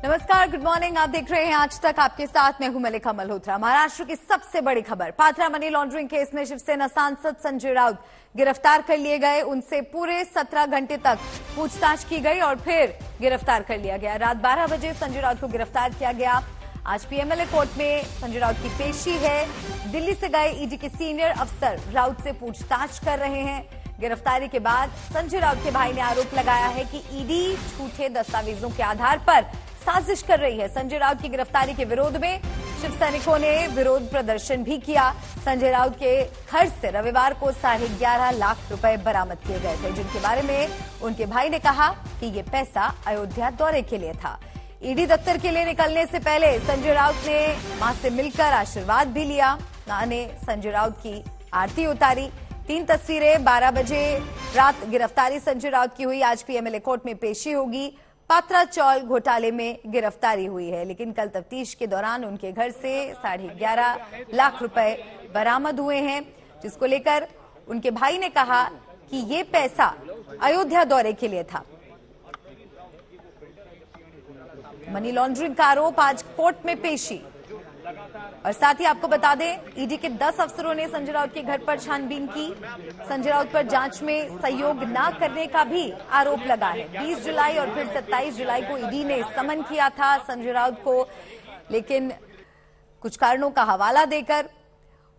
नमस्कार, good morning. आप देख रहे हैं आज तक, आपके साथ मैं हूं मलिका मल्होत्रा। महाराष्ट्र की सबसे बड़ी खबर, पात्रा मनी लॉन्ड्रिंग केस में शिवसेना सांसद संजय राउत गिरफ्तार कर लिए गए। उनसे पूरे 17 घंटे तक पूछताछ की गई और फिर गिरफ्तार कर लिया गया। रात 12 बजे संजय राउत को गिरफ्तार किया गया। आज पीएमएलए कोर्ट में संजय राउत की पेशी है। दिल्ली से गए ईडी के सीनियर अफसर राउत से पूछताछ कर रहे हैं। गिरफ्तारी के बाद संजय राउत के भाई ने आरोप लगाया है कि ईडी झूठे दस्तावेजों के आधार पर साजिश कर रही है। संजय राउत की गिरफ्तारी के विरोध में शिवसैनिकों ने विरोध प्रदर्शन भी किया। संजय राउत के घर से रविवार को 11.5 लाख रुपए बरामद किए गए थे, जिनके बारे में उनके भाई ने कहा कि ये पैसा अयोध्या दौरे के लिए था। ईडी दफ्तर के लिए निकलने से पहले संजय राउत ने मां से मिलकर आशीर्वाद भी लिया। मां ने संजय राउत की आरती उतारी। 3 तस्वीरें। 12 बजे रात गिरफ्तारी संजय राउत की हुई। आज पीएमएलए कोर्ट में पेशी होगी। पात्रा चौल घोटाले में गिरफ्तारी हुई है, लेकिन कल तफ्तीश के दौरान उनके घर से 11.5 लाख रुपए बरामद हुए हैं, जिसको लेकर उनके भाई ने कहा कि ये पैसा अयोध्या दौरे के लिए था। मनी लॉन्ड्रिंग का आरोप, आज कोर्ट में पेशी। और साथ ही आपको बता दें, ईडी के 10 अफसरों ने संजय राउत के घर पर छानबीन की। संजय राउत पर जांच में सहयोग न करने का भी आरोप लगा है। 20 जुलाई और फिर 27 जुलाई को ईडी ने समन किया था संजय राउत को, लेकिन कुछ कारणों का हवाला देकर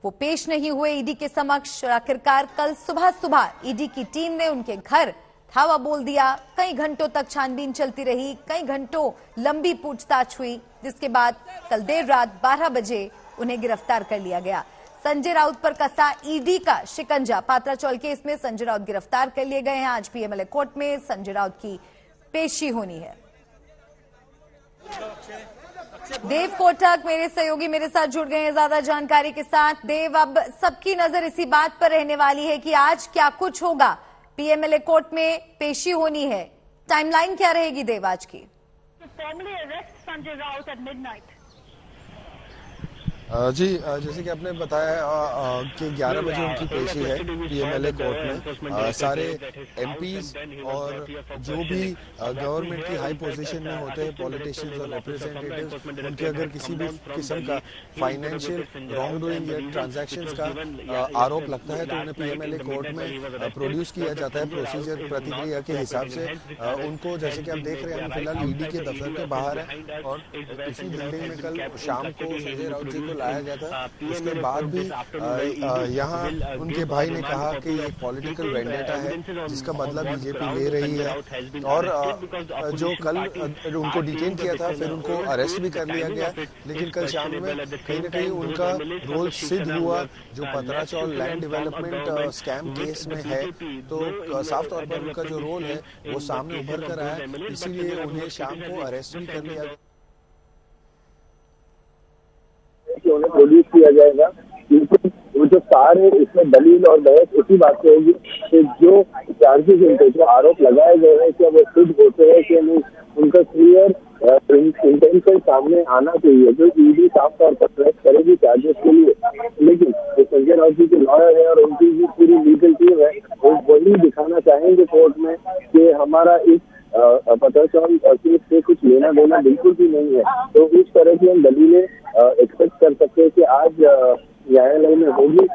वो पेश नहीं हुए ईडी के समक्ष। आखिरकार कल सुबह ईडी की टीम ने उनके घर धावा बोल दिया। कई घंटों तक छानबीन चलती रही, कई घंटों लंबी पूछताछ हुई, जिसके बाद कल देर रात 12 बजे उन्हें गिरफ्तार कर लिया गया। संजय राउत पर कसा ईडी का शिकंजा। पात्रा चौल केस में संजय राउत गिरफ्तार कर लिए गए हैं। आज पीएमएलए कोर्ट में संजय राउत की पेशी होनी है। देव कोटक मेरे सहयोगी मेरे साथ जुड़ गए हैं ज्यादा जानकारी के साथ। देव, अब सबकी नजर इसी बात पर रहने वाली है कि आज क्या कुछ होगा। पीएमएलए कोर्ट में पेशी होनी है, टाइमलाइन क्या रहेगी देव आज की? formally arrest Sanjay Raut at midnight. जी, जैसे कि आपने बताया कि 11 बजे उनकी पेशी है पीएमएलए कोर्ट में। सारे एमपीज और जो भी गवर्नमेंट की हाई पोजीशन में होते हैं, पॉलिटिशियंस और रिप्रेजेंटेटिव्स, उनके अगर किसी भी किस्म का फाइनेंशियल रॉन्ग डूइंग या ट्रांजैक्शंस का आरोप लगता है तो उन्हें पीएमएलए कोर्ट में प्रोड्यूस किया जाता है प्रोसीजर प्रतिक्रिया के हिसाब से। उनको, जैसे कि आप देख रहे हैं, फिलहाल ईडी के दफ्तर के बाहर है और इसी बिल्डिंग में कल शाम को संजय राउत जी को लाया गया था। उसके बाद भी यहाँ उनके भाई ने कहा कि ये पॉलिटिकल वेंडेटा है जिसका बदला बीजेपी ले रही है। और जो कल उनको डिटेन किया था, फिर उनको अरेस्ट भी कर लिया गया, लेकिन कल शाम में कहीं न कहीं उनका रोल सिद्ध हुआ। जो पत्रा चौल लैंड डेवलपमेंट स्कैम केस में है, तो साफ तौर पर उनका जो रोल है वो सामने उभर कर आया, इसीलिए उन्हें शाम को अरेस्ट भी कर लिया गया। उन्हें प्रोड्यूस किया जाएगा, क्योंकि वो जो सार है इसमें दलील और बहस उसी बात से होगी कि जो चार्जेस उनके, जो आरोप लगाए गए हैं, क्या वो सिद्ध होते हैं कि नहीं। उनका क्लियर इंटेंशन सामने आना चाहिए, जो ईडी साफ तौर पर प्रेस करेगी चार्जेस के लिए। लेकिन जो संजय राउत जी के लॉयर है और उनकी जो पूरी लीगल टीम है, वो वही दिखाना चाहेंगे कोर्ट में कि हमारा इस पत्रा चौल केस से कुछ लेना देना बिल्कुल भी नहीं है। तो इस तरह की हम दलीलें एक्सपेक्ट कर सकते हैं कि आज न्यायालय में होगी।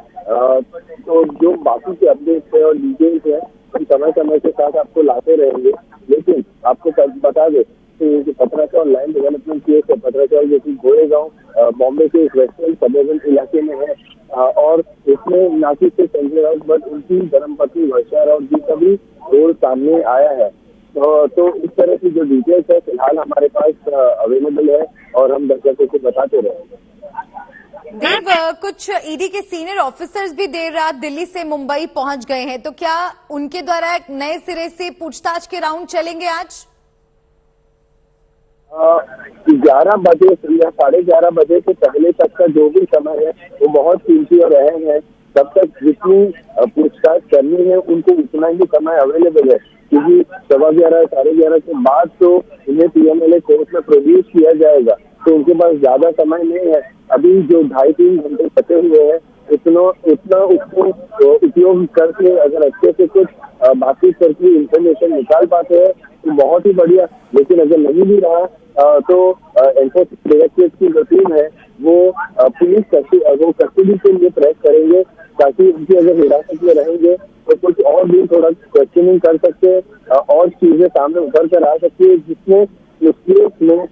तो जो बाकी के अपडेट्स है और डिटेल्स है, हम समय समय के साथ आपको लाते रहेंगे। लेकिन आपको बता दें कि पत्रा चौल लैंड डेवलपमेंट केस है, पत्रा चौल जो कि गोरेगांव बॉम्बे के एक वेस्टर्न सबर्बन इलाके में है, और इसमें न सिर्फ संजय राउत बट उनकी धर्मपत्नी वर्षा राउत जी का भी रोल सामने आया है। तो इस तरह की जो डिटेल्स है फिलहाल हमारे पास अवेलेबल है और हम दर्शकों को बताते रहेंगे। देव, कुछ ईडी के सीनियर ऑफिसर्स भी देर रात दिल्ली से मुंबई पहुंच गए हैं, तो क्या उनके द्वारा एक नए सिरे से पूछताछ के राउंड चलेंगे आज? 11 बजे या 11:30 बजे से पहले तक का जो भी समय है वो बहुत कीमती और अहम है। तब तक जितनी पूछताछ करनी है उनको उतना ही समय अवेलेबल है, क्योंकि 11:15 11:30 के बाद तो इन्हें पीएमएलए कोर्ट में प्रोड्यूस किया जाएगा, तो उनके पास ज्यादा समय नहीं है। अभी जो 2.5-3 घंटे बचे हुए हैं, उतना उसको उपयोग करके अगर अच्छे से कुछ बातचीत करके इंफॉर्मेशन निकाल पाते हैं तो बहुत ही बढ़िया। लेकिन अगर नहीं भी रहा तो एनफोर्समेंट डायरेक्टरेट की जो टीम है वो पुलिस कस्टडी के लिए प्रयास करेंगे, ताकि उनकी अगर हिरासत में रहेंगे तो कुछ और भी थोड़ा क्वेश्चनिंग कर सकते हैं और चीजें सामने उभर कर आ सकती है, जिसमें इस केस में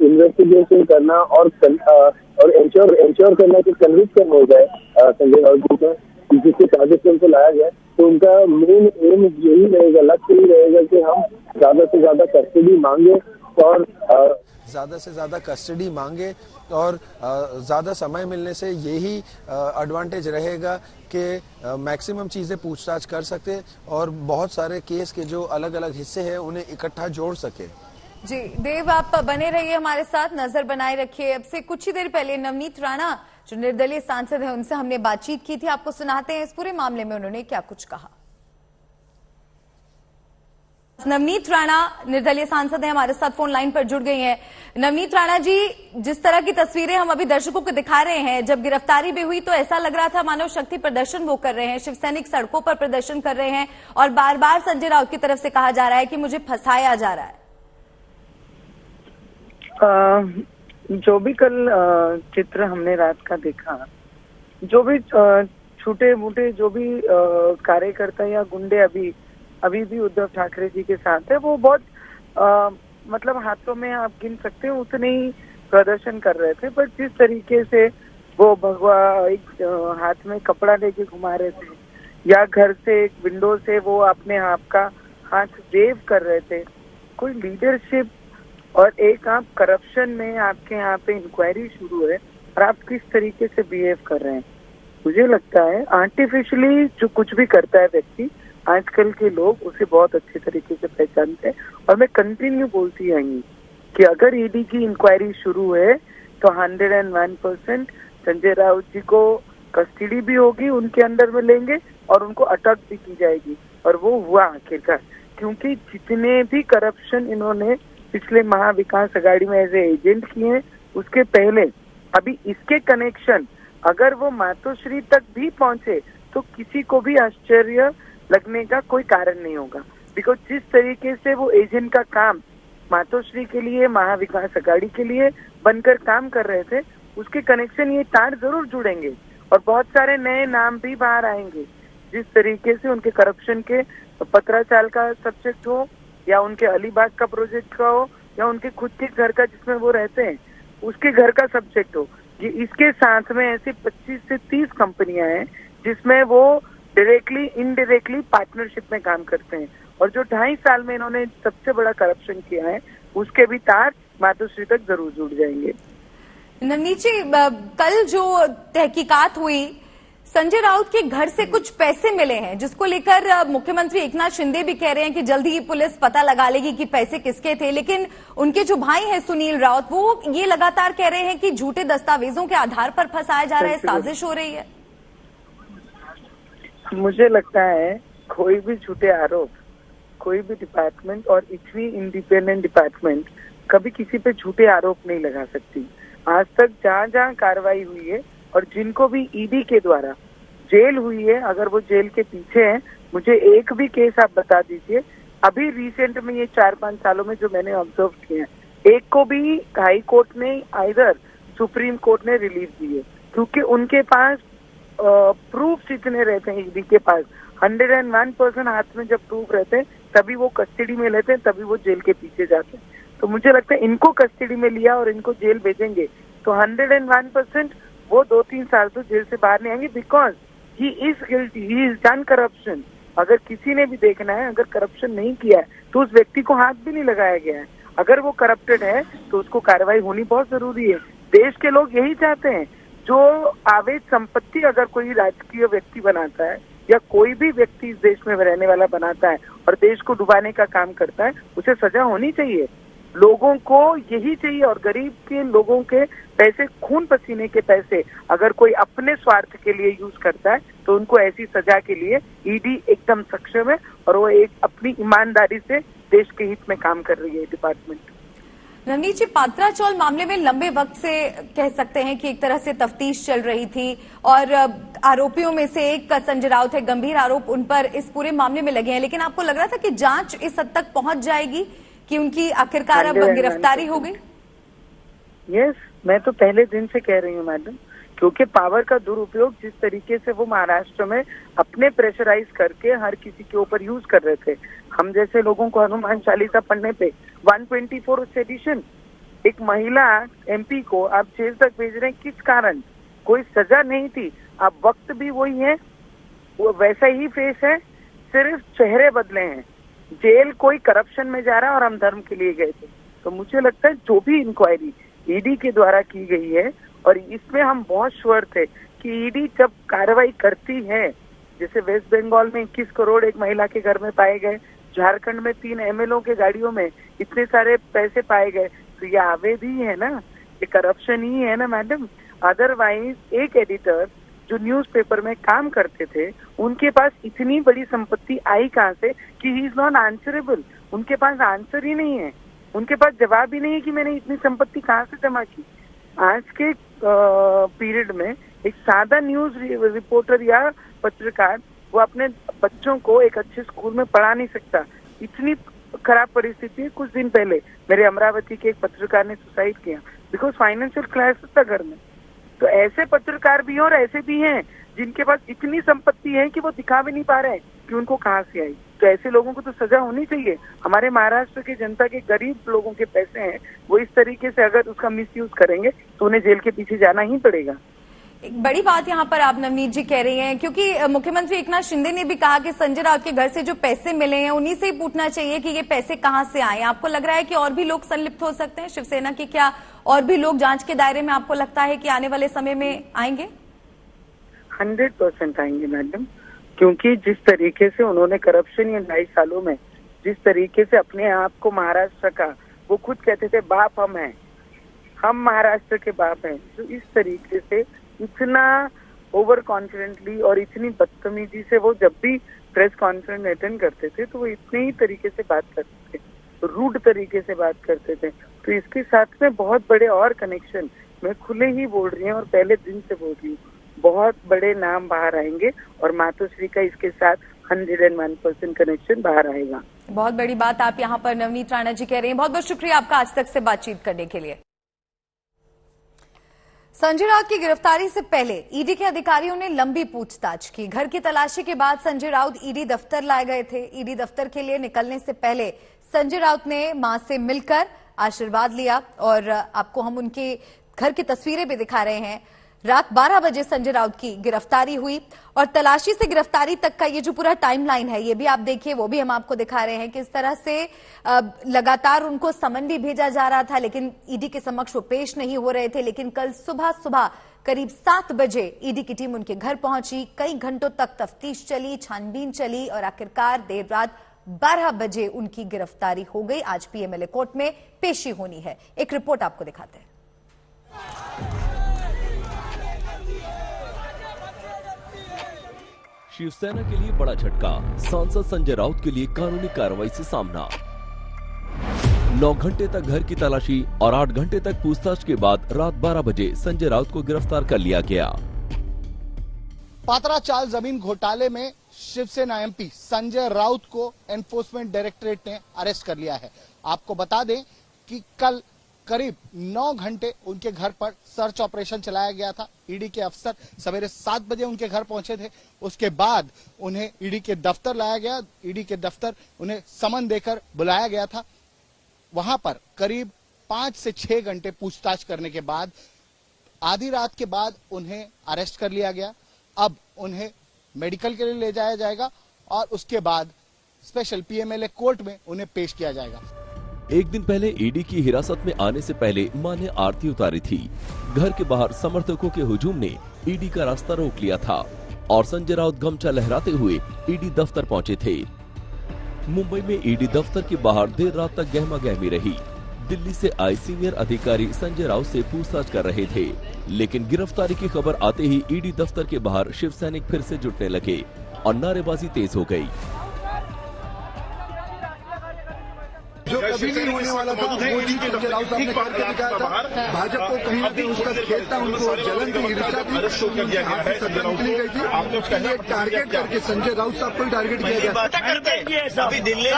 इन्वेस्टिगेशन करना और इंश्योर करना कि कन्विक्शन हो जाए संजय राउत जी का, जिसके चार्जेस उनको लाया गया। तो उनका मेन एम यही रहेगा, लक्ष्य यही रहेगा कि हम ज्यादा से ज्यादा कस्टडी मांगे और ज़्यादा से ज़्यादा कस्टडी मांगे और ज़्यादा समय मिलने से यही एडवांटेज रहेगा कि मैक्सिमम चीज़ें पूछताछ कर सके और बहुत सारे केस के जो अलग अलग हिस्से हैं उन्हें इकट्ठा जोड़ सके। जी देव, आप बने रहिए हमारे साथ, नजर बनाए रखिए। अब से कुछ ही देर पहले नवनीत राणा जो निर्दलीय सांसद है उनसे हमने बातचीत की थी, आपको सुनाते हैं इस पूरे मामले में उन्होंने क्या कुछ कहा। नवनीत राणा निर्दलीय सांसद है, हमारे साथ फोन लाइन पर जुड़ गई हैं। नवनीत राणा जी, जिस तरह की तस्वीरें हम अभी दर्शकों को दिखा रहे हैं, जब गिरफ्तारी भी हुई तो ऐसा लग रहा था मानव शक्ति प्रदर्शन वो कर रहे हैं, शिव सैनिक सड़कों पर प्रदर्शन कर रहे हैं और बार बार संजय राउत की तरफ से कहा जा रहा है कि मुझे फंसाया जा रहा है। जो भी कल चित्र हमने रात का देखा, जो भी छोटे मोटे जो भी कार्यकर्ता या गुंडे अभी भी उद्धव ठाकरे जी के साथ है, वो बहुत मतलब हाथों में आप गिन सकते हैं उतने ही प्रदर्शन कर रहे थे। बट जिस तरीके से वो भगवा एक हाथ में कपड़ा लेके घुमा रहे थे या घर से एक विंडो से वो अपने आपका हाथ वेव कर रहे थे, कोई लीडरशिप और एक आप करप्शन में आपके यहाँ पे इंक्वायरी शुरू है और आप किस तरीके से बिहेव कर रहे हैं। मुझे लगता है आर्टिफिशियली जो कुछ भी करता है व्यक्ति, आजकल के लोग उसे बहुत अच्छे तरीके से पहचानते हैं। और मैं कंटिन्यू बोलती आएंगी कि अगर ईडी की इंक्वायरी शुरू है तो 101% संजय राउत जी को कस्टडी भी होगी, उनके अंडर में लेंगे और उनको अटक भी की जाएगी। और वो हुआ आखिरकार, क्योंकि जितने भी करप्शन इन्होंने पिछले महाविकास अघाड़ी में एज एजेंट किए हैं, उसके पहले अभी इसके कनेक्शन अगर वो मातोश्री तक भी पहुंचे तो किसी को भी आश्चर्य लगने का कोई कारण नहीं होगा। बिकॉज जिस तरीके से वो एजेंट का काम मातोश्री के लिए, महाविकास अघाड़ी के लिए बनकर काम कर रहे थे, उसके कनेक्शन ये तार जरूर जुड़ेंगे और बहुत सारे नए नाम भी बाहर आएंगे। जिस तरीके से उनके करप्शन के पत्राचाल का सब्जेक्ट हो या उनके अलीबाग का प्रोजेक्ट का हो या उनके खुद के घर का जिसमें वो रहते हैं उसके घर का सब्जेक्ट हो, ये इसके साथ में ऐसी 25 से 30 कंपनियां हैं जिसमें वो डायरेक्टली इनडायरेक्टली पार्टनरशिप में काम करते हैं। और जो 2.5 साल में इन्होंने सबसे बड़ा करप्शन किया है, उसके भी तार मातोश्री तक जरूर जुड़ जाएंगे। नवनीत जी, कल जो तहकीकात हुई, संजय राउत के घर से कुछ पैसे मिले हैं जिसको लेकर मुख्यमंत्री एकनाथ शिंदे भी कह रहे हैं कि जल्दी ही पुलिस पता लगा लेगी कि पैसे किसके थे। लेकिन उनके जो भाई हैं सुनील राउत, वो ये लगातार कह रहे हैं कि झूठे दस्तावेजों के आधार पर फंसाया जा रहा है, साजिश हो रही है। मुझे लगता है कोई भी झूठे आरोप, कोई भी डिपार्टमेंट और इतनी इंडिपेंडेंट डिपार्टमेंट कभी किसी पे झूठे आरोप नहीं लगा सकती। आज तक जहाँ जहाँ कार्रवाई हुई है और जिनको भी ईडी के द्वारा जेल हुई है, अगर वो जेल के पीछे हैं, मुझे एक भी केस आप बता दीजिए अभी रिसेंट में ये 4-5 सालों में जो मैंने ऑब्जर्व किए हैं, एक को भी हाई कोर्ट ने आइदर सुप्रीम कोर्ट ने रिलीज दी है, क्योंकि उनके पास प्रूफ इतने रहते हैं। ईडी के पास 101% हाथ में जब प्रूफ रहते हैं तभी वो कस्टडी में लेते हैं, तभी वो जेल के पीछे जाते हैं। तो मुझे लगता है इनको कस्टडी में लिया और इनको जेल भेजेंगे तो 101% वो 2-3 साल तो जेल से बाहर नहीं आएंगे, because he is guilty, he is done corruption. अगर किसी ने भी देखना है, अगर करप्शन नहीं किया है तो उस व्यक्ति को हाथ भी नहीं लगाया गया है। अगर वो करप्टेड है तो उसको कार्रवाई होनी बहुत जरूरी है। देश के लोग यही चाहते हैं। जो अवैध संपत्ति अगर कोई राजकीय व्यक्ति बनाता है या कोई भी व्यक्ति इस देश में रहने वाला बनाता है और देश को डुबाने का काम करता है, उसे सजा होनी चाहिए। लोगों को यही चाहिए। और गरीब के लोगों के पैसे, खून पसीने के पैसे अगर कोई अपने स्वार्थ के लिए यूज करता है तो उनको ऐसी सजा के लिए ईडी एकदम सक्षम है और वो एक अपनी ईमानदारी से देश के हित में काम कर रही है डिपार्टमेंट। रवनीत जी, पात्रा चौल मामले में लंबे वक्त से कह सकते हैं कि एक तरह से तफ्तीश चल रही थी और आरोपियों में से एक संजय राउत है, गंभीर आरोप उन पर इस पूरे मामले में लगे हैं, लेकिन आपको लग रहा था कि जांच इस हद तक पहुंच जाएगी कि उनकी आखिरकार अब गिरफ्तारी हो गई? यस, मैं तो पहले दिन से कह रही हूँ मैडम, क्योंकि पावर का दुरुपयोग जिस तरीके से वो महाराष्ट्र में अपने प्रेशराइज करके हर किसी के ऊपर यूज कर रहे थे। हम जैसे लोगों को हनुमान चालीसा पढ़ने पे 124 सेडिशन, एक महिला एमपी को आप जेल तक भेज रहे हैं, किस कारण? कोई सजा नहीं थी। अब वक्त भी वही है, वो वैसा ही फेस है, सिर्फ चेहरे बदले हैं। जेल कोई करप्शन में जा रहा है और हम धर्म के लिए गए थे। तो मुझे लगता है जो भी इंक्वायरी ईडी के द्वारा की गई है, और इसमें हम बहुत श्योर थे कि ईडी जब कार्रवाई करती है, जैसे वेस्ट बंगाल में 21 करोड़ एक महिला के घर में पाए गए, झारखंड में 3 एमएलओ के गाड़ियों में इतने सारे पैसे पाए गए, तो ये अवैध ही है ना, ये करप्शन ही है ना मैडम। अदरवाइज एक एडिटर जो न्यूज़पेपर में काम करते थे, उनके पास इतनी बड़ी संपत्ति आई कहाँ से कि ही इज नॉट आंसरेबल। उनके पास आंसर ही नहीं है, उनके पास जवाब ही नहीं है कि मैंने इतनी संपत्ति कहाँ से जमा की। आज के पीरियड में एक सादा न्यूज रिपोर्टर या पत्रकार वो अपने बच्चों को एक अच्छे स्कूल में पढ़ा नहीं सकता, इतनी खराब परिस्थिति है। कुछ दिन पहले मेरे अमरावती के एक पत्रकार ने सुसाइड किया बिकॉज फाइनेंशियल क्राइसिस था घर में। तो ऐसे पत्रकार भी हैं और ऐसे भी हैं जिनके पास इतनी संपत्ति है कि वो दिखा भी नहीं पा रहे हैं कि उनको कहाँ से आई। तो ऐसे लोगों को तो सजा होनी चाहिए। हमारे महाराष्ट्र की जनता के गरीब लोगों के पैसे हैं, वो इस तरीके से अगर उसका मिसयूज करेंगे तो उन्हें जेल के पीछे जाना ही पड़ेगा। एक बड़ी बात यहाँ पर आप नवनीत जी कह रही हैं, क्योंकि मुख्यमंत्री एकनाथ शिंदे ने भी कहा कि संजय राउत के घर से जो पैसे मिले हैं उन्हीं से ही पूछना चाहिए कि ये पैसे कहाँ से आए। आपको लग रहा है कि और भी लोग संलिप्त हो सकते हैं शिवसेना के? क्या और भी लोग जांच के दायरे में आपको लगता है कि आने वाले समय में आएंगे? 100% आएंगे मैडम, क्योंकि जिस तरीके से उन्होंने करप्शन ये 2.5 सालों में जिस तरीके से अपने आप को महाराष्ट्र का, वो खुद कहते थे बाप हम हैं, हम महाराष्ट्र के बाप हैं, तो इस तरीके से इतना ओवर कॉन्फिडेंटली और इतनी बदतमीजी से वो जब भी प्रेस कॉन्फ्रेंस अटेंड करते थे तो वो इतने ही तरीके से बात करते थे, रूड तरीके से बात करते थे। तो इसके साथ में बहुत बड़े और कनेक्शन, मैं खुले ही बोल रही हूँ और पहले दिन से बोल रही हूँ, बहुत बड़े नाम बाहर आएंगे और मातोश्री का इसके साथ 101% कनेक्शन बाहर आएगा। बहुत बड़ी बात आप यहाँ पर नवनीत राणा जी कह रहे हैं। बहुत बहुत शुक्रिया आपका आज तक से बातचीत करने के लिए। संजय राउत की गिरफ्तारी से पहले ईडी के अधिकारियों ने लंबी पूछताछ की। घर की तलाशी के बाद संजय राउत ईडी दफ्तर लाए गए थे। ईडी दफ्तर के लिए निकलने से पहले संजय राउत ने मां से मिलकर आशीर्वाद लिया और आपको हम उनके घर की तस्वीरें भी दिखा रहे हैं। रात 12 बजे संजय राउत की गिरफ्तारी हुई और तलाशी से गिरफ्तारी तक का ये जो पूरा टाइमलाइन है ये भी आप देखिए, वो भी हम आपको दिखा रहे हैं किस तरह से लगातार उनको समन भी भेजा जा रहा था, लेकिन ईडी के समक्ष वो पेश नहीं हो रहे थे। लेकिन कल सुबह करीब 7 बजे ईडी की टीम उनके घर पहुंची। कई घंटों तक तफ्तीश चली, छानबीन चली और आखिरकार देर रात 12 बजे उनकी गिरफ्तारी हो गई। आज पीएमएलए कोर्ट में पेशी होनी है। एक रिपोर्ट आपको दिखाते हैं। शिवसेना के लिए बड़ा झटका, सांसद संजय राउत के लिए कानूनी कार्रवाई से सामना। 9 घंटे तक घर की तलाशी और 8 घंटे तक पूछताछ के बाद रात 12 बजे संजय राउत को गिरफ्तार कर लिया गया। पात्रा चाल जमीन घोटाले में शिवसेना एमपी संजय राउत को एनफोर्समेंट डायरेक्टरेट ने अरेस्ट कर लिया है। आपको बता दें कि कल करीब 9 घंटे उनके घर पर सर्च ऑपरेशन चलाया गया था। ईडी के अफसर सवेरे 7 बजे उनके घर पहुंचे थे। उसके बाद उन्हें ईडी के दफ्तर लाया गया। ईडी के दफ्तर उन्हें समन देकर बुलाया गया था। वहां पर करीब 5 से 6 घंटे पूछताछ करने के बाद आधी रात के बाद उन्हें अरेस्ट कर लिया गया। अब उन्हें मेडिकल के लिए ले जाया जाएगा और उसके बाद स्पेशल पीएमएलए कोर्ट में उन्हें पेश किया जाएगा। एक दिन पहले ईडी की हिरासत में आने से पहले मां ने आरती उतारी थी। घर के बाहर समर्थकों के हुजूम ने ईडी का रास्ता रोक लिया था और संजय राउत गमछा लहराते हुए ईडी दफ्तर पहुंचे थे। मुंबई में ईडी दफ्तर के बाहर देर रात तक गहमागहमी रही। दिल्ली से आए सीनियर अधिकारी संजय राउत से पूछताछ कर रहे थे, लेकिन गिरफ्तारी की खबर आते ही ईडी दफ्तर के बाहर शिवसैनिक फिर से जुटने लगे और नारेबाजी तेज हो गई। जो कभी नहीं होने वाला था। मोदी संजय राउत साहब ने करके दिखाया था। भाजपा को कहीं ना कहीं उसका खेत था, उनको जलन थी, ईर्ष्या थी, उनके हाथ से सत्ता निकली गई थी। इसलिए टारगेट करके संजय राउत साहब को ही टारगेट किया गया। अभी दिल्ली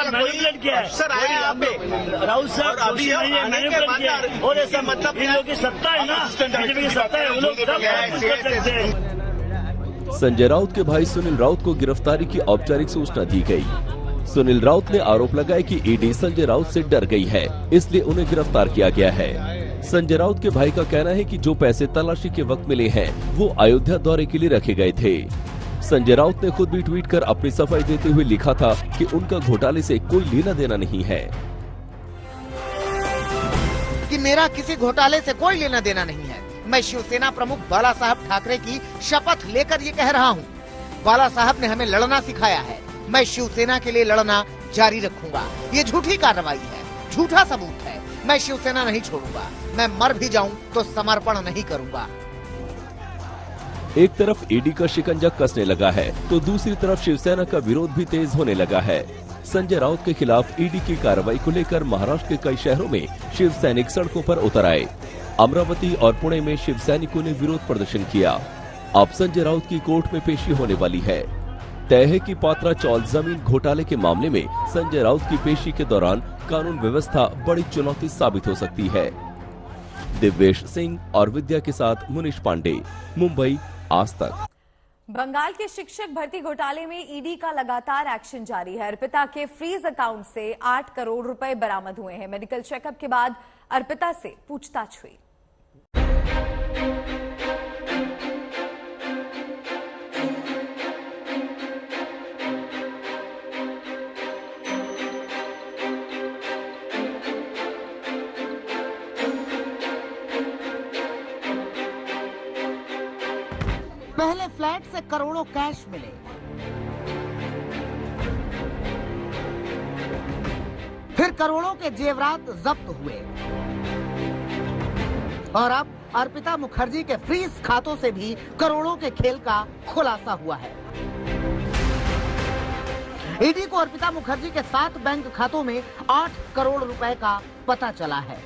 सर आए यहाँ पे राउत साहब अभी और ऐसा मतलब इन लोगों की सत्ता है ना, बीजेपी की सत्ता है, वो लोग संजय राउत के भाई सुनील राउत को गिरफ्तारी की औपचारिक सूचना दी गई। सुनील राउत ने आरोप लगाया कि ईडी संजय राउत से डर गई है, इसलिए उन्हें गिरफ्तार किया गया है। संजय राउत के भाई का कहना है कि जो पैसे तलाशी के वक्त मिले हैं वो अयोध्या दौरे के लिए रखे गए थे। संजय राउत ने खुद भी ट्वीट कर अपनी सफाई देते हुए लिखा था कि उनका घोटाले से कोई लेना देना नहीं है, कि मेरा किसी घोटाले से कोई लेना देना नहीं है। मैं शिवसेना प्रमुख बाला साहब ठाकरे की शपथ लेकर ये कह रहा हूँ। बाला साहब ने हमें लड़ना सिखाया है, मैं शिवसेना के लिए लड़ना जारी रखूंगा। ये झूठी कार्रवाई है, झूठा सबूत है। मैं शिवसेना नहीं छोड़ूंगा, मैं मर भी जाऊं तो समर्पण नहीं करूंगा। एक तरफ ईडी का शिकंजा कसने लगा है तो दूसरी तरफ शिवसेना का विरोध भी तेज होने लगा है। संजय राउत के खिलाफ ईडी की कार्रवाई को लेकर महाराष्ट्र के कई शहरों में शिव सैनिक सड़कों पर उतर आए। अमरावती और पुणे में शिव सैनिकों ने विरोध प्रदर्शन किया। अब संजय राउत की कोर्ट में पेशी होने वाली है। तय है कि पात्रा चौल जमीन घोटाले के मामले में संजय राउत की पेशी के दौरान कानून व्यवस्था बड़ी चुनौती साबित हो सकती है। दिव्येश सिंह और विद्या के साथ मुनीश पांडे, मुंबई, आज तक। बंगाल के शिक्षक भर्ती घोटाले में ईडी का लगातार एक्शन जारी है। अर्पिता के फ्रीज अकाउंट से 8 करोड़ रुपए बरामद हुए हैं। मेडिकल चेकअप के बाद अर्पिता से पूछताछ हुई। पहले फ्लैट से करोड़ों कैश मिले, फिर करोड़ों के जेवरात जब्त हुए और अब अर्पिता मुखर्जी के फ्रीज खातों से भी करोड़ों के खेल का खुलासा हुआ है। ईडी को अर्पिता मुखर्जी के 7 बैंक खातों में 8 करोड़ रुपए का पता चला है।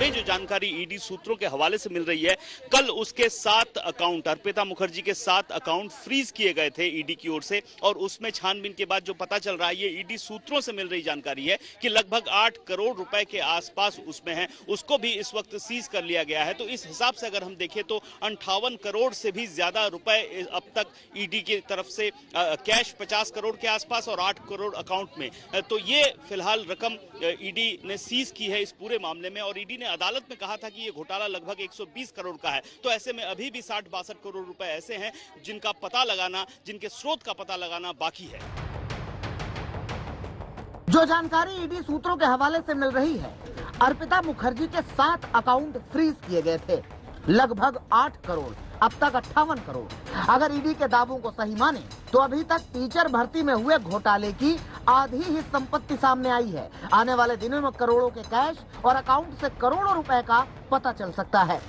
जो जानकारी ईडी सूत्रों के हवाले से मिल रही है, कल उसके 7 अकाउंट, अर्पिता मुखर्जी के 7 अकाउंट फ्रीज किए गए थे ईडी की ओर से, और उसमें छानबीन के बाद जो पता चल रहा है, ये ईडी सूत्रों से मिल रही जानकारी है कि लगभग 8 करोड़ रुपए के आसपास उसमें है। उसको भी इस वक्त सीज कर लिया गया है। तो इस हिसाब से अगर हम देखें तो 58 करोड़ से भी ज्यादा रुपए अब तक ईडी की तरफ से कैश 50 करोड़ के आसपास और 8 करोड़ अकाउंट में। तो ये फिलहाल रकम ईडी ने सीज की है इस पूरे मामले में, और ईडी ने अदालत में कहा था कि ये घोटाला लगभग 120 करोड़ का है। तो ऐसे में अभी भी 60-62 करोड़ रुपए ऐसे हैं जिनका पता लगाना, जिनके स्रोत का पता लगाना बाकी है। जो जानकारी ईडी सूत्रों के हवाले से मिल रही है, अर्पिता मुखर्जी के 7 अकाउंट फ्रीज किए गए थे, लगभग 8 करोड़, अब तक 58 करोड़। अगर ईडी के दावों को सही माने तो अभी तक टीचर भर्ती में हुए घोटाले की आधी ही संपत्ति सामने आई है। आने वाले दिनों में करोड़ों के कैश और अकाउंट से करोड़ों रुपए का पता चल सकता है।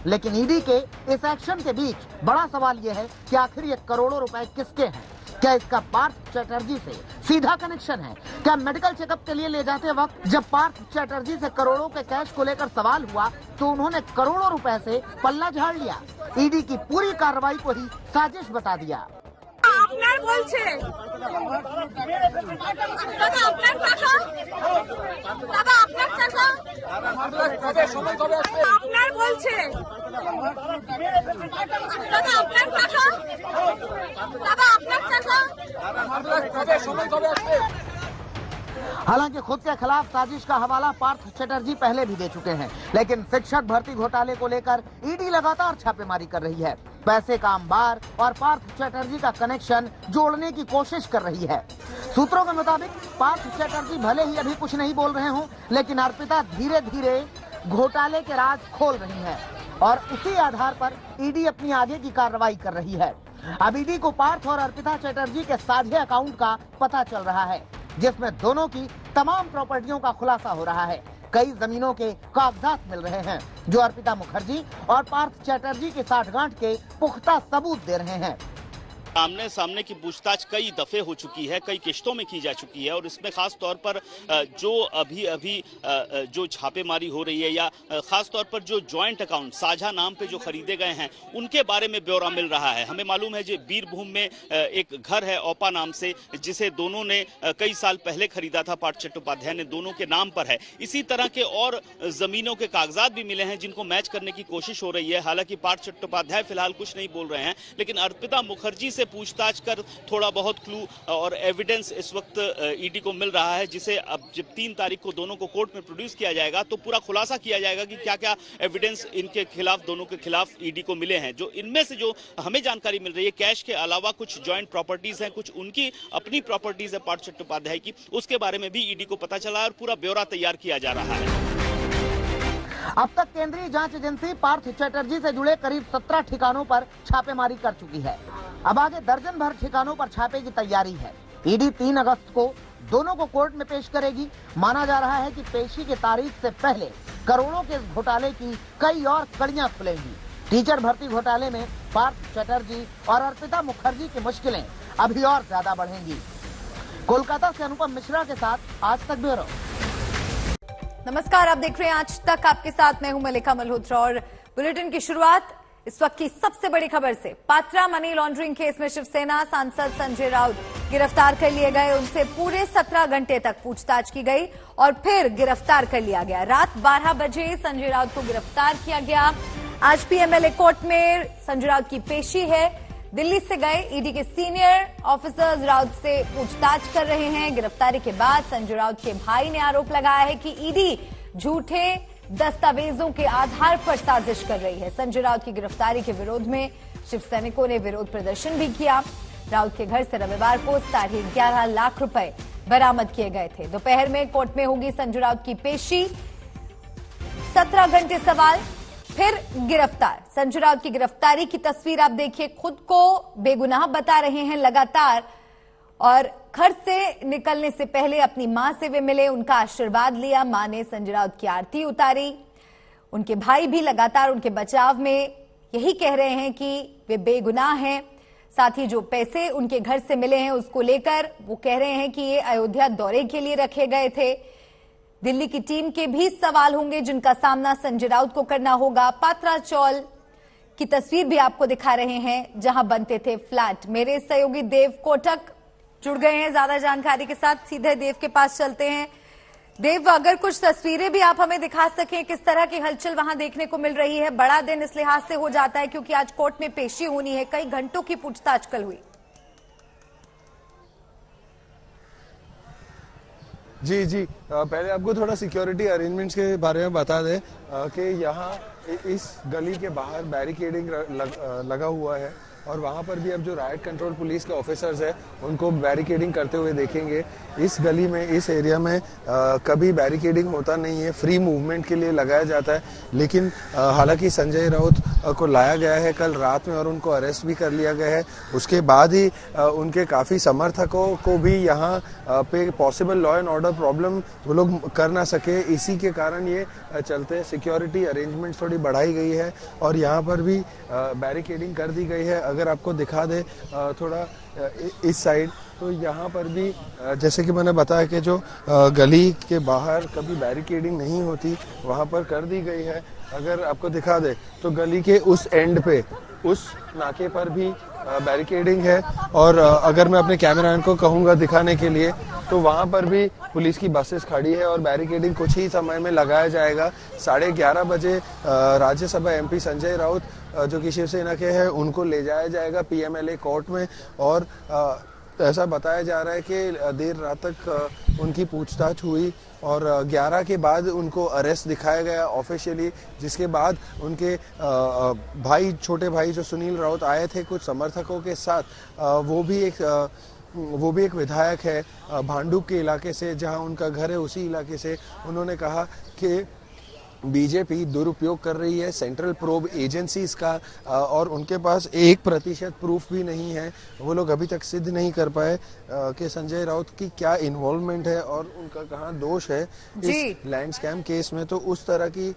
लेकिन ईडी के इस एक्शन के बीच बड़ा सवाल यह है कि आखिर ये करोड़ों रुपए किसके हैं? क्या इसका पार्थ चटर्जी से सीधा कनेक्शन है? क्या मेडिकल चेकअप के लिए ले जाते वक्त जब पार्थ चटर्जी से करोड़ों के कैश को लेकर सवाल हुआ तो उन्होंने करोड़ों रुपए से पल्ला झाड़ लिया? ईडी की पूरी कार्रवाई को ही साजिश बता दिया। আপনার বলছে দাদা আপনার টাকা দাদা আপনার টাকা আপনার বলছে দাদা আপনার টাকা দাদা আপনার টাকা हालांकि खुद के खिलाफ साजिश का हवाला पार्थ चटर्जी पहले भी दे चुके हैं, लेकिन शिक्षक भर्ती घोटाले को लेकर ईडी लगातार छापेमारी कर रही है। पैसे का अंबार और पार्थ चटर्जी का कनेक्शन जोड़ने की कोशिश कर रही है। सूत्रों के मुताबिक पार्थ चटर्जी भले ही अभी कुछ नहीं बोल रहे हों, लेकिन अर्पिता धीरे धीरे घोटाले के राज खोल रही है और उसी आधार पर ईडी अपनी आगे की कार्रवाई कर रही है। अब ईडी को पार्थ और अर्पिता चटर्जी के साझे अकाउंट का पता चल रहा है, जिसमें दोनों की तमाम प्रॉपर्टियों का खुलासा हो रहा है। कई जमीनों के कागजात मिल रहे हैं जो अर्पिता मुखर्जी और पार्थ चटर्जी की साठगांठ के पुख्ता सबूत दे रहे हैं। आमने सामने की पूछताछ कई दफे हो चुकी है, कई किश्तों में की जा चुकी है और इसमें खास तौर पर जो अभी जो छापेमारी हो रही है या खास तौर पर जो ज्वाइंट अकाउंट साझा नाम पे जो खरीदे गए हैं उनके बारे में ब्यौरा मिल रहा है। हमें मालूम है जो बीरभूम में एक घर है ओपा नाम से, जिसे दोनों ने कई साल पहले खरीदा था, पार्थ चट्टोपाध्याय ने, दोनों के नाम पर है। इसी तरह के और जमीनों के कागजात भी मिले हैं जिनको मैच करने की कोशिश हो रही है। हालांकि पार्थ चट्टोपाध्याय फिलहाल कुछ नहीं बोल रहे हैं, लेकिन अर्पिता मुखर्जी से पूछताछ कर थोड़ा बहुत क्लू और एविडेंस इस वक्त ईडी को मिल रहा है, जिसे अब जब 3 तारीख को दोनों को कोर्ट में प्रोड्यूस किया जाएगा तो पूरा खुलासा किया जाएगा कि क्या क्या एविडेंस इनके खिलाफ, दोनों के खिलाफ ईडी को मिले हैं। जो इनमें से जो हमें जानकारी मिल रही है, कैश के अलावा कुछ ज्वाइंट प्रॉपर्टीज हैं, कुछ उनकी अपनी प्रॉपर्टीज है पार्थ चट्टोपाध्याय की, उसके बारे में भी ईडी को पता चला है और पूरा ब्यौरा तैयार किया जा रहा है। अब तक केंद्रीय जांच एजेंसी पार्थ चटर्जी से जुड़े करीब 17 ठिकानों पर छापेमारी कर चुकी है। अब आगे दर्जन भर ठिकानों पर छापे की तैयारी है। ईडी 3 अगस्त को दोनों को कोर्ट में पेश करेगी। माना जा रहा है कि पेशी की तारीख से पहले करोड़ों के घोटाले की कई और कड़ियां खुलेंगी। टीचर भर्ती घोटाले में पार्थ चटर्जी और अर्पिता मुखर्जी की मुश्किलें अभी और ज्यादा बढ़ेंगी। कोलकाता से अनुपम मिश्रा के साथ आज तक ब्यूरो। नमस्कार, आप देख रहे हैं आज तक, आपके साथ मैं हूं मलिका मल्होत्रा और बुलेटिन की शुरुआत इस वक्त की सबसे बड़ी खबर से। पात्रा मनी लॉन्ड्रिंग केस में शिवसेना सांसद संजय राउत गिरफ्तार कर लिए गए। उनसे पूरे 17 घंटे तक पूछताछ की गई और फिर गिरफ्तार कर लिया गया। रात 12 बजे संजय राउत को गिरफ्तार किया गया। आज पीएमएलए कोर्ट में संजय राउत की पेशी है। दिल्ली से गए ईडी के सीनियर ऑफिसर्स राउत से पूछताछ कर रहे हैं। गिरफ्तारी के बाद संजय राउत के भाई ने आरोप लगाया है कि ईडी झूठे दस्तावेजों के आधार पर साजिश कर रही है। संजय राउत की गिरफ्तारी के विरोध में शिव सैनिकों ने विरोध प्रदर्शन भी किया। राउत के घर से रविवार को 11.5 लाख रुपए बरामद किए गए थे। दोपहर में कोर्ट में होगी संजय राउत की पेशी। 17 घंटे सवाल, फिर गिरफ्तार। संजय राउत की गिरफ्तारी की तस्वीर आप देखिए। खुद को बेगुनाह बता रहे हैं लगातार और घर से निकलने से पहले अपनी मां से वे मिले, उनका आशीर्वाद लिया। मां ने संजय राउत की आरती उतारी। उनके भाई भी लगातार उनके बचाव में यही कह रहे हैं कि वे बेगुनाह हैं। साथ ही जो पैसे उनके घर से मिले हैं उसको लेकर वो कह रहे हैं कि ये अयोध्या दौरे के लिए रखे गए थे। दिल्ली की टीम के भी सवाल होंगे जिनका सामना संजय राउत को करना होगा। पात्रा चौल की तस्वीर भी आपको दिखा रहे हैं जहां बनते थे फ्लैट। मेरे सहयोगी देव कोटक जुड़ गए हैं ज्यादा जानकारी के साथ। सीधे देव के पास चलते हैं। देव, अगर कुछ तस्वीरें भी आप हमें दिखा सकें, किस तरह की हलचल वहां देखने को मिल रही है? बड़ा दिन इस लिहाज से हो जाता है क्योंकि आज कोर्ट में पेशी होनी है। कई घंटों की पूछताछ कल हुई। जी, पहले आपको थोड़ा सिक्योरिटी अरेंजमेंट्स के बारे में बता दें कि यहाँ इस गली के बाहर बैरिकेडिंग लगा हुआ है और वहाँ पर भी अब जो राइट कंट्रोल पुलिस के ऑफिसर्स हैं उनको बैरिकेडिंग करते हुए देखेंगे। इस गली में, इस एरिया में कभी बैरिकेडिंग होता नहीं है, फ्री मूवमेंट के लिए लगाया जाता है। लेकिन हालांकि संजय राउत को लाया गया है कल रात में और उनको अरेस्ट भी कर लिया गया है। उसके बाद ही उनके काफ़ी समर्थकों को भी यहाँ पे possible law and order problem वो लोग कर ना सके, इसी के कारण ये चलते सिक्योरिटी अरेंजमेंट थोड़ी बढ़ाई गई है और यहाँ पर भी बैरिकेडिंग कर दी गई है। अगर आपको दिखा दे थोड़ा इस साइड, तो यहाँ पर भी जैसे कि मैंने बताया कि जो गली के बाहर कभी बैरिकेडिंग नहीं होती वहाँ पर कर दी गई है। अगर आपको दिखा दे तो गली के उस एंड पे, उस नाके पर भी बैरिकेडिंग है और अगर मैं अपने कैमरामैन को कहूँगा दिखाने के लिए तो वहाँ पर भी पुलिस की बसेस खड़ी है और बैरिकेडिंग कुछ ही समय में लगाया जाएगा। 11:30 बजे राज्यसभा एमपी संजय राउत जो कि शिवसेना के हैं उनको ले जाया जाएगा पीएमएलए कोर्ट में और ऐसा बताया जा रहा है कि देर रात तक उनकी पूछताछ हुई और 11 के बाद उनको अरेस्ट दिखाया गया ऑफिशियली, जिसके बाद उनके भाई, छोटे भाई जो सुनील राउत आए थे कुछ समर्थकों के साथ, वो भी एक विधायक है भांडुप के इलाके से जहां उनका घर है, उसी इलाके से। उन्होंने कहा कि बीजेपी दुरुपयोग कर रही है सेंट्रल प्रोब एजेंसीज का और उनके पास 1% प्रूफ भी नहीं है। वो लोग अभी तक सिद्ध नहीं कर पाए कि संजय राउत की क्या इन्वॉल्वमेंट है और उनका कहाँ दोष है इस लैंड स्कैम केस में। तो उस तरह की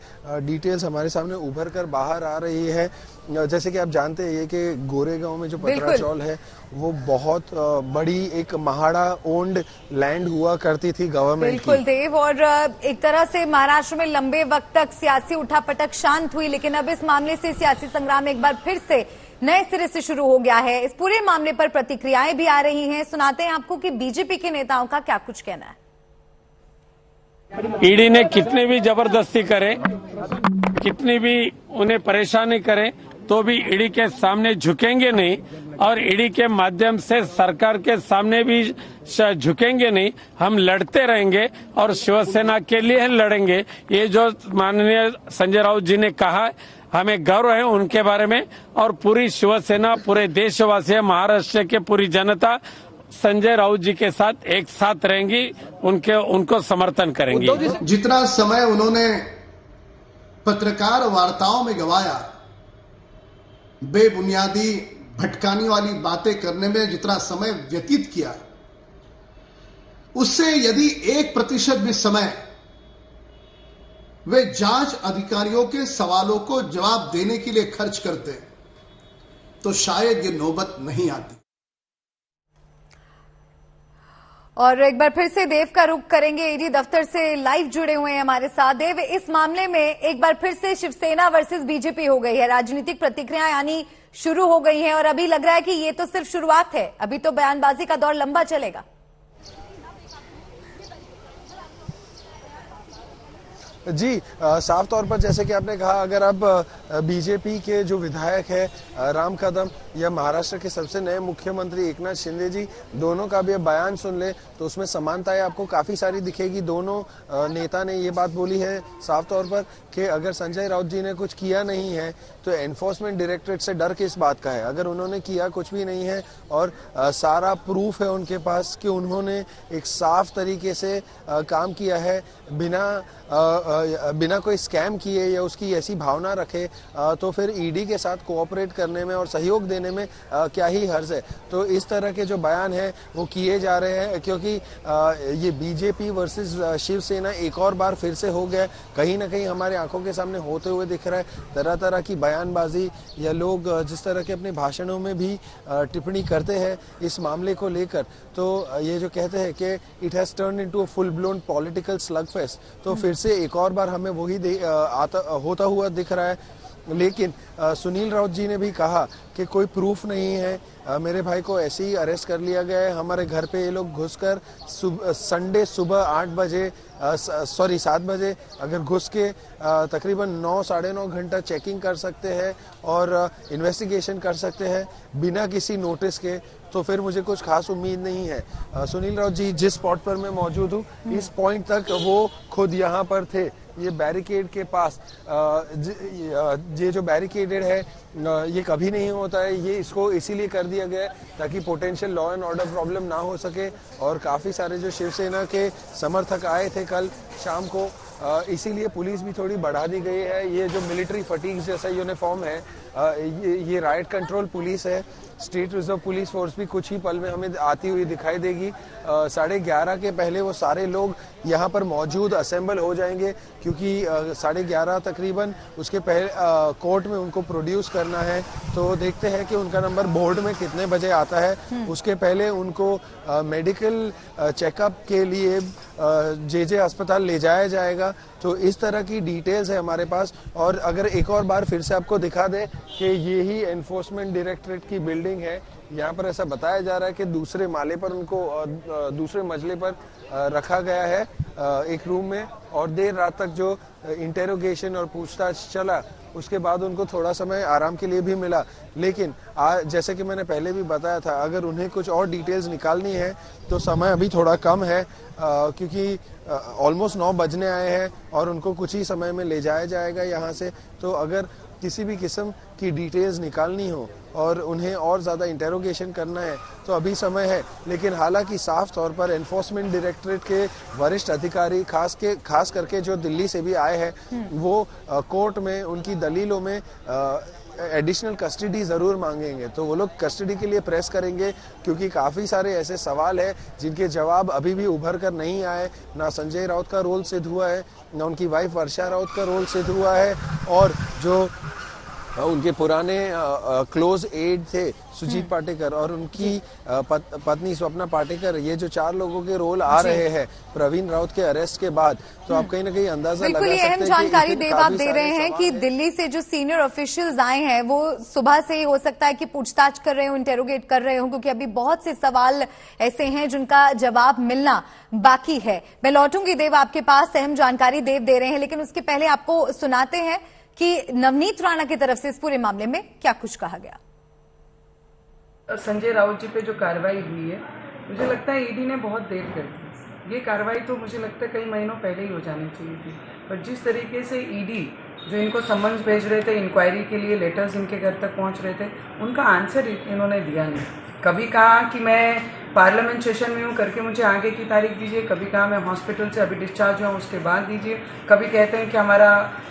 डिटेल्स हमारे सामने उभर कर बाहर आ रही है। जैसे कि आप जानते हैं कि गोरेगांव में जो पतराचौल है वो बहुत बड़ी एक महाड़ा ओन्ड लैंड हुआ करती थी गवर्नमेंट की। बिल्कुल देव, और एक तरह से महाराष्ट्र में लंबे वक्त तक सियासी उठापटक शांत हुई, लेकिन अब इस मामले से सियासी संग्राम एक बार फिर से नए सिरे से शुरू हो गया है। इस पूरे मामले पर प्रतिक्रियाएं भी आ रही हैं। सुनाते हैं आपको कि बीजेपी के नेताओं का क्या कुछ कहना है। ईडी ने कितनी भी जबरदस्ती करे, कितनी भी उन्हें परेशानी करे, तो भी ईडी के सामने झुकेंगे नहीं और ईडी के माध्यम से सरकार के सामने भी झुकेंगे नहीं। हम लड़ते रहेंगे और शिवसेना के लिए लड़ेंगे। ये जो माननीय संजय राउत जी ने कहा, हमें गर्व है उनके बारे में और पूरी शिवसेना, पूरे देशवासी, महाराष्ट्र के पूरी जनता संजय राउत जी के साथ एक साथ रहेंगी, उनको समर्थन करेंगे। जितना समय उन्होंने पत्रकार वार्ताओं में गवाया, बेबुनियादी भटकाने वाली बातें करने में जितना समय व्यतीत किया, उससे यदि 1% भी समय वे जांच अधिकारियों के सवालों को जवाब देने के लिए खर्च करते तो शायद ये नौबत नहीं आती। और एक बार फिर से देव का रुख करेंगे, ईडी दफ्तर से लाइव जुड़े हुए हैं हमारे साथ। देव, इस मामले में एक बार फिर से शिवसेना वर्सेस बीजेपी हो गई है, राजनीतिक प्रतिक्रिया यानी शुरू हो गई हैं और अभी लग रहा है कि ये तो सिर्फ शुरुआत है, अभी तो बयानबाजी का दौर लंबा चलेगा। जी, साफ तौर पर जैसे कि आपने कहा, अगर आप बीजेपी के जो विधायक है राम कदम या महाराष्ट्र के सबसे नए मुख्यमंत्री एकनाथ शिंदे जी, दोनों का भी बयान सुन ले तो उसमें समानताएं आपको काफी सारी दिखेगी। दोनों नेता ने ये बात बोली है साफ तौर पर कि अगर संजय राउत जी ने कुछ किया नहीं है तो एनफोर्समेंट डायरेक्टरेट से डर किस बात का है। अगर उन्होंने किया कुछ भी नहीं है और सारा प्रूफ है उनके पास कि उन्होंने एक साफ तरीके से काम किया है, बिना कोई स्कैम किए या उसकी ऐसी भावना रखे, तो फिर ईडी के साथ कोऑपरेट करने में और सहयोग देने में क्या ही हर्ज है। तो इस तरह के जो बयान है वो किए जा रहे हैं क्योंकि ये बीजेपी वर्सेस शिवसेना एक और बार फिर से हो गया, कहीं ना कहीं हमारे आंखों के सामने होते हुए दिख रहा है। तरह तरह की बयानबाजी या लोग जिस तरह के अपने भाषणों में भी टिप्पणी करते हैं इस मामले को लेकर, तो ये जो कहते हैं कि it has turn into a full blown political slug fest, तो फिर से एक और बार हमें वही होता हुआ दिख रहा है। लेकिन सुनील राउत जी ने भी कहा कि कोई प्रूफ नहीं है, मेरे भाई को ऐसे ही अरेस्ट कर लिया गया है। हमारे घर पे ये लोग घुसकर संडे सुबह 7 बजे अगर घुस के तकरीबन 9 साढ़े 9 घंटा चेकिंग कर सकते हैं और इन्वेस्टिगेशन कर सकते हैं बिना किसी नोटिस के, तो फिर मुझे कुछ खास उम्मीद नहीं है। सुनील राउत जी जिस स्पॉट पर मैं मौजूद हूँ, इस पॉइंट तक वो खुद यहाँ पर थे, ये बैरिकेड के पास। ये जो बैरिकेडेड है ये कभी नहीं होता है, ये इसको इसीलिए कर दिया गया है ताकि potential law and order problem ना हो सके। और काफ़ी सारे जो शिवसेना के समर्थक आए थे कल शाम को, इसीलिए पुलिस भी थोड़ी बढ़ा दी गई है। ये जो मिलिट्री फटीग जैसा यूनिफॉर्म है, ये राइट कंट्रोल पुलिस है। स्टेट रिजर्व पुलिस फोर्स भी कुछ ही पल में हमें आती हुई दिखाई देगी। 11:30 के पहले वो सारे लोग यहाँ पर मौजूद असेंबल हो जाएंगे क्योंकि 11:30 तकरीबन उसके पहले कोर्ट में उनको प्रोड्यूस करना है। तो देखते हैं कि उनका नंबर बोर्ड में कितने बजे आता है। उसके पहले उनको मेडिकल चेकअप के लिए जे अस्पताल ले जाया जाएगा। तो इस तरह की डिटेल्स है हमारे पास। और अगर एक और बार फिर से आपको दिखा दे कि ये ही एनफोर्समेंट डायरेक्टरेट की बिल्डिंग है, यहाँ पर ऐसा बताया जा रहा है कि दूसरे माले पर उनको दूसरे मंजिले पर रखा गया है एक रूम में, और देर रात तक जो इंटेरोगेशन और पूछताछ चला उसके बाद उनको थोड़ा समय आराम के लिए भी मिला। लेकिन जैसे कि मैंने पहले भी बताया था, अगर उन्हें कुछ और डिटेल्स निकालनी है तो समय अभी थोड़ा कम है क्योंकि ऑलमोस्ट 9 बजने आए हैं और उनको कुछ ही समय में ले जाया जाएगा यहाँ से। तो अगर किसी भी किस्म की डिटेल्स निकालनी हो और उन्हें और ज़्यादा इंटेरोगेशन करना है तो अभी समय है। लेकिन हालांकि साफ तौर पर एनफोर्समेंट डायरेक्टरेट के वरिष्ठ अधिकारी खास करके जो दिल्ली से भी आए हैं वो कोर्ट में उनकी दलीलों में एडिशनल कस्टडी ज़रूर मांगेंगे। तो वो लोग कस्टडी के लिए प्रेस करेंगे क्योंकि काफ़ी सारे ऐसे सवाल हैं जिनके जवाब अभी भी उभर कर नहीं आए। ना संजय राउत का रोल सिद्ध हुआ है, ना उनकी वाइफ वर्षा राउत का रोल सिद्ध हुआ है, और जो उनके पुराने क्लोज एड थे सुजीत पाटेकर और उनकी पत्नी स्वप्ना पाटेकर, ये जो 4 लोगों के रोल आ रहे हैं प्रवीण राउत के अरेस्ट के बाद, तो आप कहीं ना कहीं अंदाजा लगा सकते हैं। अहम जानकारी देव आप दे रहे हैं कि दिल्ली से जो सीनियर ऑफिशियल्स आए हैं वो सुबह से ही हो सकता है कि पूछताछ कर रहे हो, इंटेरोगेट कर रहे हो, क्योंकि अभी बहुत से सवाल ऐसे हैं जिनका जवाब मिलना बाकी है। मैं लौटूंगी देव आपके पास, अहम जानकारी देव दे रहे हैं, लेकिन उसके पहले आपको सुनाते हैं कि नवनीत राणा की तरफ से इस पूरे मामले में क्या कुछ कहा गया। संजय राउत जी पे जो कार्रवाई हुई है, मुझे लगता है ईडी ने बहुत देर कर दी। ये कार्रवाई तो मुझे लगता है कई महीनों पहले ही हो जानी चाहिए थी, पर जिस तरीके से ईडी जो इनको समन्स भेज रहे थे, इंक्वायरी के लिए लेटर्स इनके घर तक पहुंच रहे थे, उनका आंसर इन्होंने दिया नहीं। कभी कहा कि मैं पार्लियामेंट सेशन में हूँ करके मुझे आगे की तारीख दीजिए, कभी कहा मैं हॉस्पिटल से अभी डिस्चार्ज हुआ उसके बाद दीजिए, कभी कहते हैं कि हमारा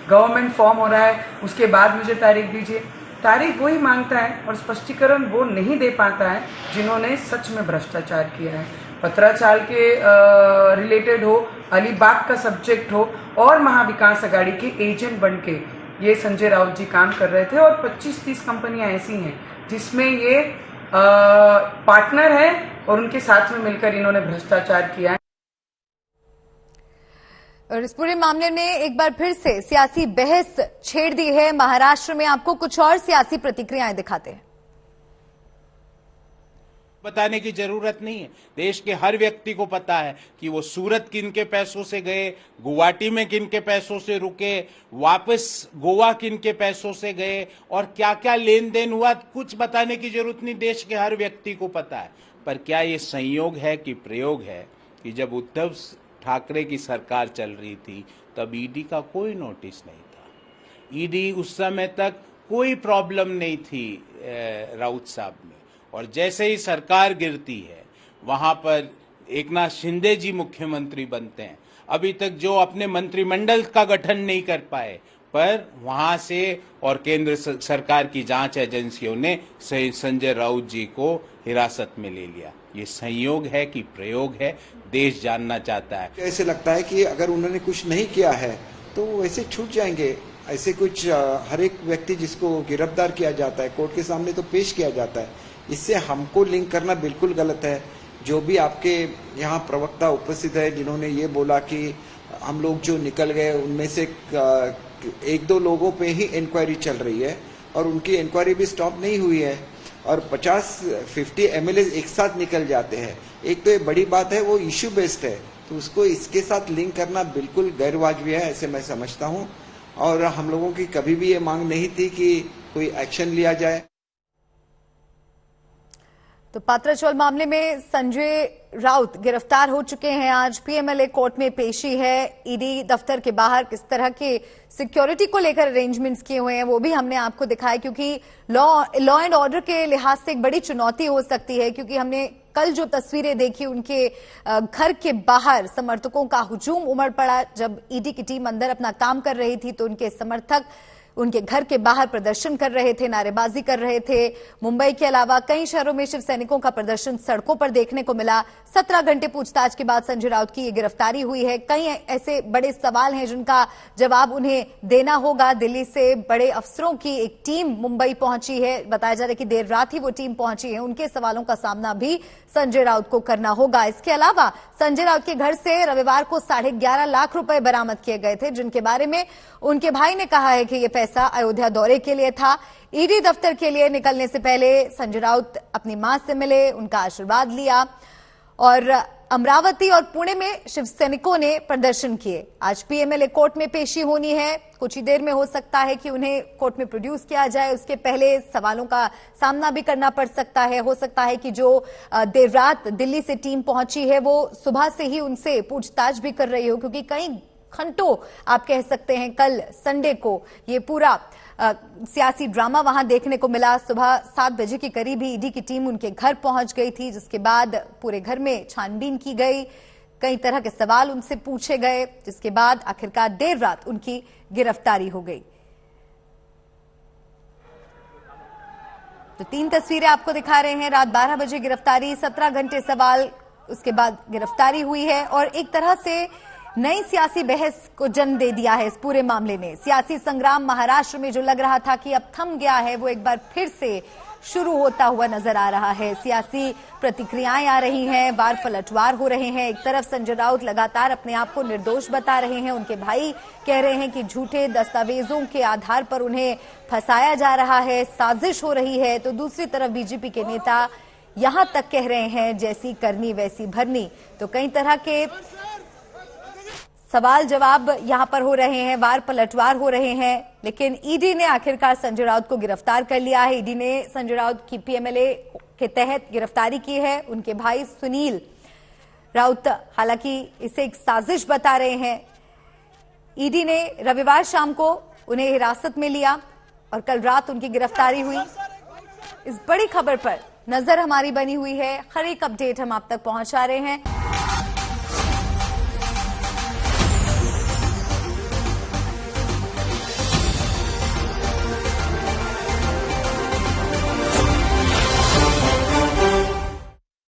गवर्नमेंट फॉर्म हो रहा है उसके बाद मुझे तारीख दीजिए। तारीख वही मांगता है और स्पष्टीकरण वो नहीं दे पाता है जिन्होंने सच में भ्रष्टाचार किया है। पत्राचार के रिलेटेड हो, अलीबाग का सब्जेक्ट हो, और महाविकास अघाड़ी के एजेंट बन के ये संजय राउत जी काम कर रहे थे, और 25-30 कंपनियां ऐसी हैं जिसमें ये पार्टनर है और उनके साथ में मिलकर इन्होंने भ्रष्टाचार किया है। और इस पूरे मामले ने एक बार फिर से सियासी बहस छेड़ दी है। महाराष्ट्र में आपको कुछ और सियासी प्रतिक्रियाएं दिखाते हैं। बताने की जरूरत नहीं है, देश के हर व्यक्ति को पता है कि वो सूरत किन के पैसों से गए, गुवाहाटी में किन के पैसों से रुके, वापस गोवा किन के पैसों से गए और क्या क्या लेन देन हुआ, कुछ बताने की जरूरत नहीं, देश के हर व्यक्ति को पता है। पर क्या ये संयोग है कि प्रयोग है कि जब उद्धव ठाकरे की सरकार चल रही थी तब ईडी का कोई नोटिस नहीं था। ईडी उस समय तक कोई प्रॉब्लम नहीं थी राउत साहब में, और जैसे ही सरकार गिरती है वहां पर एकनाथ शिंदे जी मुख्यमंत्री बनते हैं। अभी तक जो अपने मंत्रिमंडल का गठन नहीं कर पाए, पर वहां से और केंद्र सरकार की जांच एजेंसियों ने संजय राउत जी को हिरासत में ले लिया। ये संयोग है कि प्रयोग है, देश जानना चाहता है। ऐसे लगता है कि अगर उन्होंने कुछ नहीं किया है तो वैसे छूट जाएंगे। ऐसे कुछ हर एक व्यक्ति जिसको गिरफ्तार किया जाता है कोर्ट के सामने तो पेश किया जाता है, इससे हमको लिंक करना बिल्कुल गलत है। जो भी आपके यहाँ प्रवक्ता उपस्थित है जिन्होंने ये बोला कि हम लोग जो निकल गए उनमें से 1-2 लोगों पे ही इंक्वायरी चल रही है और उनकी इंक्वायरी भी स्टॉप नहीं हुई है, और 50-50 एमएलए एक साथ निकल जाते हैं। एक तो ये बड़ी बात है, वो इश्यू बेस्ड है, तो उसको इसके साथ लिंक करना बिल्कुल गैर वाजिब है, ऐसे मैं समझता हूँ। और हम लोगों की कभी भी ये मांग नहीं थी कि कोई एक्शन लिया जाए। तो पात्राचौल मामले में संजय राउत गिरफ्तार हो चुके हैं। आज पीएमएलए कोर्ट में पेशी है। ईडी दफ्तर के बाहर किस तरह के सिक्योरिटी को लेकर अरेंजमेंट्स किए हुए हैं वो भी हमने आपको दिखाया, क्योंकि लॉ एंड ऑर्डर के लिहाज से एक बड़ी चुनौती हो सकती है। क्योंकि हमने कल जो तस्वीरें देखी उनके घर के बाहर समर्थकों का हुजूम उमड़ पड़ा। जब ईडी की टीम अंदर अपना काम कर रही थी तो उनके समर्थक उनके घर के बाहर प्रदर्शन कर रहे थे, नारेबाजी कर रहे थे। मुंबई के अलावा कई शहरों में शिव सैनिकों का प्रदर्शन सड़कों पर देखने को मिला। 17 घंटे पूछताछ के बाद संजय राउत की ये गिरफ्तारी हुई है। कई ऐसे बड़े सवाल हैं जिनका जवाब उन्हें देना होगा। दिल्ली से बड़े अफसरों की एक टीम मुंबई पहुंची है, बताया जा रहा है कि देर रात ही वो टीम पहुंची है। उनके सवालों का सामना भी संजय राउत को करना होगा। इसके अलावा संजय राउत के घर से रविवार को 11.5 लाख रुपए बरामद किए गए थे, जिनके बारे में उनके भाई ने कहा है कि ये पैसा अयोध्या दौरे के लिए था। ईडी दफ्तर के लिए निकलने से पहले संजय राउत अपनी मां से मिले, उनका आशीर्वाद लिया और अमरावती और पुणे में शिव सैनिकों ने प्रदर्शन किए। आज पीएमएलए कोर्ट में पेशी होनी है। कुछ ही देर में हो सकता है कि उन्हें कोर्ट में प्रोड्यूस किया जाए। उसके पहले सवालों का सामना भी करना पड़ सकता है। हो सकता है कि जो देर रात दिल्ली से टीम पहुंची है वो सुबह से ही उनसे पूछताछ भी कर रही हो, क्योंकि कई घंटों आप कह सकते हैं कल संडे को ये पूरा सियासी ड्रामा वहां देखने को मिला। सुबह 7 बजे के करीब ही ईडी की टीम उनके घर पहुंच गई थी, जिसके बाद पूरे घर में छानबीन की गई, कई तरह के सवाल उनसे पूछे गए, जिसके बाद आखिरकार देर रात उनकी गिरफ्तारी हो गई। तो 3 तस्वीरें आपको दिखा रहे हैं। रात 12 बजे गिरफ्तारी, 17 घंटे सवाल, उसके बाद गिरफ्तारी हुई है और एक तरह से नई सियासी बहस को जन्म दे दिया है इस पूरे मामले ने। सियासी संग्राम महाराष्ट्र में जो लग रहा था कि अब थम गया है, वो एक बार फिर से शुरू होता हुआ नजर आ रहा है। सियासी प्रतिक्रियाएं आ रही हैं, वार पलटवार हो रहे हैं। एक तरफ संजय राउत लगातार अपने आप को निर्दोष बता रहे हैं, उनके भाई कह रहे हैं कि झूठे दस्तावेजों के आधार पर उन्हें फंसाया जा रहा है, साजिश हो रही है। तो दूसरी तरफ बीजेपी के नेता यहां तक कह रहे हैं जैसी करनी वैसी भरनी। तो कई तरह के सवाल जवाब यहां पर हो रहे हैं, वार पलटवार हो रहे हैं, लेकिन ईडी ने आखिरकार संजय राउत को गिरफ्तार कर लिया है। ईडी ने संजय राउत की पीएमएलए के तहत गिरफ्तारी की है। उनके भाई सुनील राउत हालांकि इसे एक साजिश बता रहे हैं। ईडी ने रविवार शाम को उन्हें हिरासत में लिया और कल रात उनकी गिरफ्तारी हुई। इस बड़ी खबर पर नजर हमारी बनी हुई है, हर एक अपडेट हम आप तक पहुंचा रहे हैं।